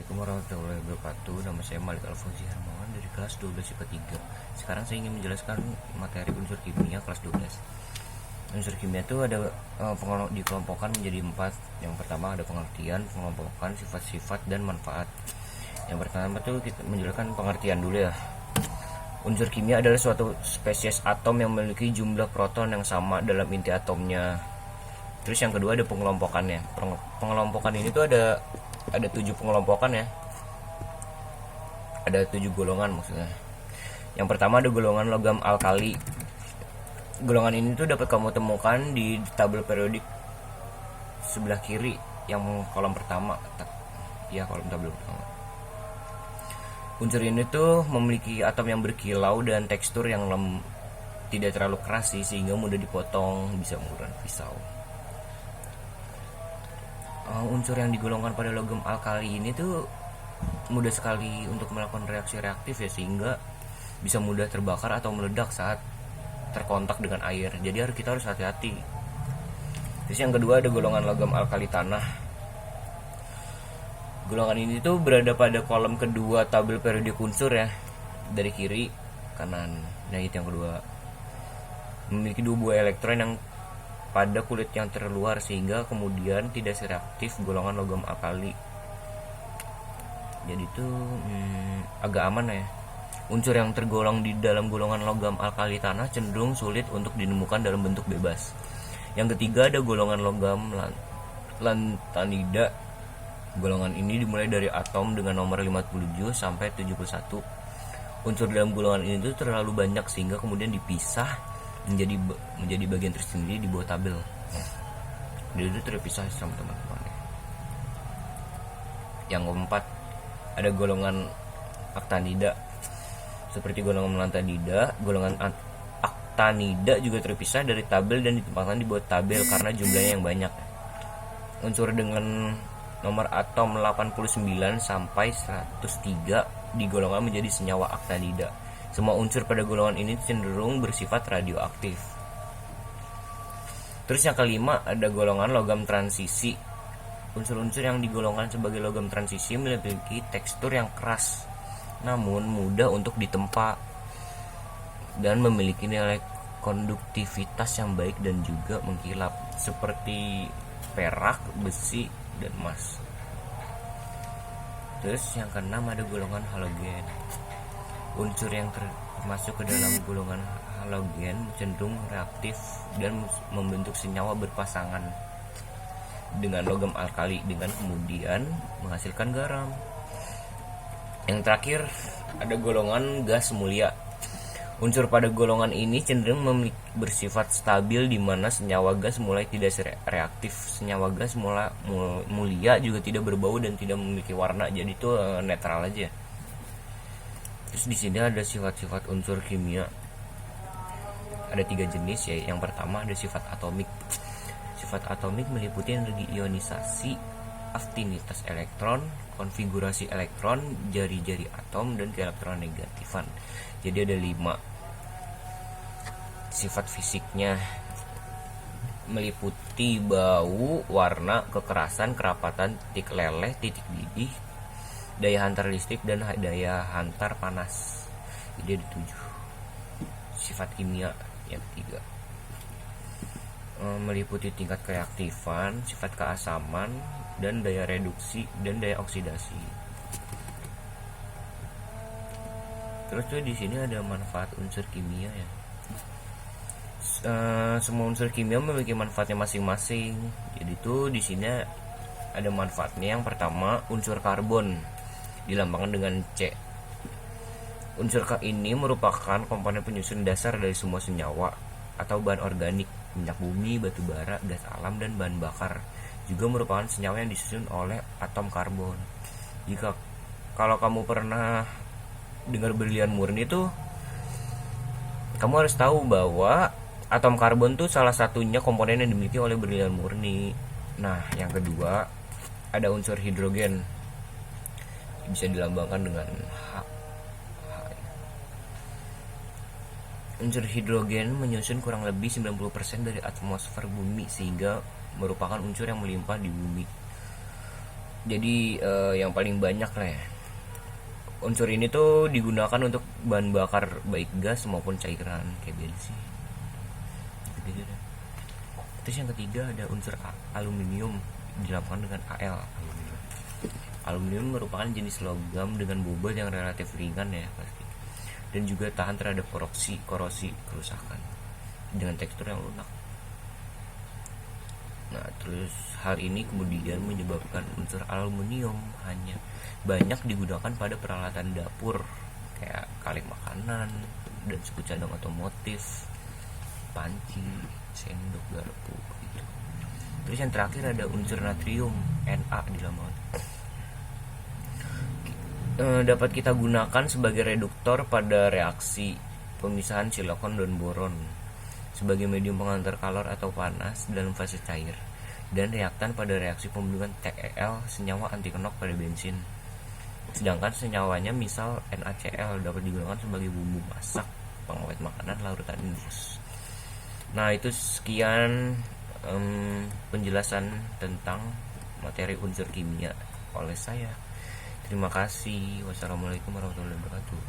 Assalamualaikum warahmatullahi wabarakatuh. Nama saya Malik Alfauzi Hermawan dari kelas 12 IPA 3. Sekarang saya ingin menjelaskan materi unsur kimia kelas 12. Unsur kimia itu ada dikelompokkan menjadi 4. Yang pertama ada pengertian, pengelompokan, sifat-sifat, dan manfaat. Yang pertama itu kita menjelaskan pengertian dulu ya. Unsur kimia adalah suatu spesies atom yang memiliki jumlah proton yang sama dalam inti atomnya. Terus yang kedua ada pengelompokannya. Pengelompokan ini tuh ada 7 pengelompokan ya. Ada 7 golongan maksudnya. Yang pertama ada golongan logam alkali. Golongan ini tuh dapat kamu temukan di tabel periodik sebelah kiri yang kolom pertama. Ya, kolom tabel pertama. Unsur ini tuh memiliki atom yang berkilau dan tekstur yang tidak terlalu keras sehingga mudah dipotong, bisa menggunakan pisau. Unsur yang digolongkan pada logam alkali ini tuh mudah sekali untuk melakukan reaksi reaktif ya, sehingga bisa mudah terbakar atau meledak saat terkontak dengan air. Jadi kita harus hati-hati. Terus yang kedua ada golongan logam alkali tanah. Golongan ini tuh berada pada kolom kedua tabel periodik unsur ya, dari kiri kanan. Nah itu yang kedua. Memiliki 2 buah elektron yang pada kulit yang terluar sehingga kemudian tidak sereaktif golongan logam alkali. Jadi itu agak aman ya. Unsur yang tergolong di dalam golongan logam alkali tanah cenderung sulit untuk ditemukan dalam bentuk bebas. Yang ketiga ada golongan logam lantanida. Golongan ini dimulai dari atom dengan nomor 57 sampai 71. Unsur dalam golongan ini itu terlalu banyak sehingga kemudian dipisah menjadi bagian tersendiri di bawah tabel. Dia itu terpisah sama teman-teman. Yang keempat ada golongan aktinida. Seperti golongan lantanida, golongan aktinida juga terpisah dari tabel dan ditempatkan di bawah tabel karena jumlahnya yang banyak. Unsur dengan nomor atom 89 sampai 103 digolongkan menjadi senyawa aktinida. Semua unsur pada golongan ini cenderung bersifat radioaktif. Terus yang kelima ada golongan logam transisi. Unsur-unsur yang digolongkan sebagai logam transisi memiliki tekstur yang keras namun mudah untuk ditempa dan memiliki nilai konduktivitas yang baik dan juga mengkilap seperti perak, besi, dan emas. Terus yang keenam ada golongan halogen. Unsur yang termasuk ke dalam golongan halogen cenderung reaktif dan membentuk senyawa berpasangan dengan logam alkali dengan kemudian menghasilkan garam. Yang terakhir ada golongan gas mulia. Unsur pada golongan ini cenderung bersifat stabil di mana senyawa gas mulai tidak reaktif. Senyawa gas mulia juga tidak berbau dan tidak memiliki warna, jadi itu netral aja. Terus di sini ada sifat-sifat unsur kimia. Ada 3 jenis ya. Yang pertama ada sifat atomik. Sifat atomik meliputi energi ionisasi, aftinitas elektron, konfigurasi elektron, jari-jari atom, dan keelektronegatifan. Jadi ada 5. Sifat fisiknya meliputi bau, warna, kekerasan, kerapatan, titik leleh, titik didih, daya hantar listrik, dan daya hantar panas. Jadi ada 7. Sifat kimia yang ketiga meliputi tingkat kereaktifan, sifat keasaman, dan daya reduksi dan daya oksidasi. Terus tuh di sini ada manfaat unsur kimia ya. Semua unsur kimia memiliki manfaatnya masing-masing. Jadi tuh di sini ada manfaatnya. Yang pertama unsur karbon dilambangkan dengan C. Unsur K ini merupakan komponen penyusun dasar dari semua senyawa atau bahan organik, minyak bumi, batu bara, gas alam, dan bahan bakar. Juga merupakan senyawa yang disusun oleh atom karbon. Kalau kamu pernah dengar berlian murni tuh, kamu harus tahu bahwa atom karbon tuh salah satunya komponen yang dimiliki oleh berlian murni. Nah, yang kedua ada unsur hidrogen. Bisa dilambangkan dengan H. Unsur hidrogen menyusun kurang lebih 90% dari atmosfer bumi sehingga merupakan unsur yang melimpah di bumi. Jadi yang paling banyak lah ya, unsur ini tuh digunakan untuk bahan bakar baik gas maupun cairan kayak bensin gitu. Terus yang ketiga ada unsur aluminium, dilambangkan dengan Al. Aluminium merupakan jenis logam dengan bobot yang relatif ringan ya pasti, dan juga tahan terhadap korosi kerusakan dengan tekstur yang lunak. Nah, terus hal ini kemudian menyebabkan unsur aluminium hanya banyak digunakan pada peralatan dapur kayak kaleng makanan dan suku cadang otomotif, panci, sendok, garpu gitu. Terus yang terakhir ada unsur natrium, Na di laman. Dapat kita gunakan sebagai reduktor pada reaksi pemisahan silikon dan boron, sebagai medium pengantar kalor atau panas dalam fase cair, dan reaktan pada reaksi pembentukan TeL senyawa anti kenok pada bensin. Sedangkan senyawanya misal NaCl dapat digunakan sebagai bumbu masak, pengawet makanan, larutan infus. Nah, itu sekian penjelasan tentang materi unsur kimia oleh saya. Terima kasih. Wassalamualaikum warahmatullahi wabarakatuh.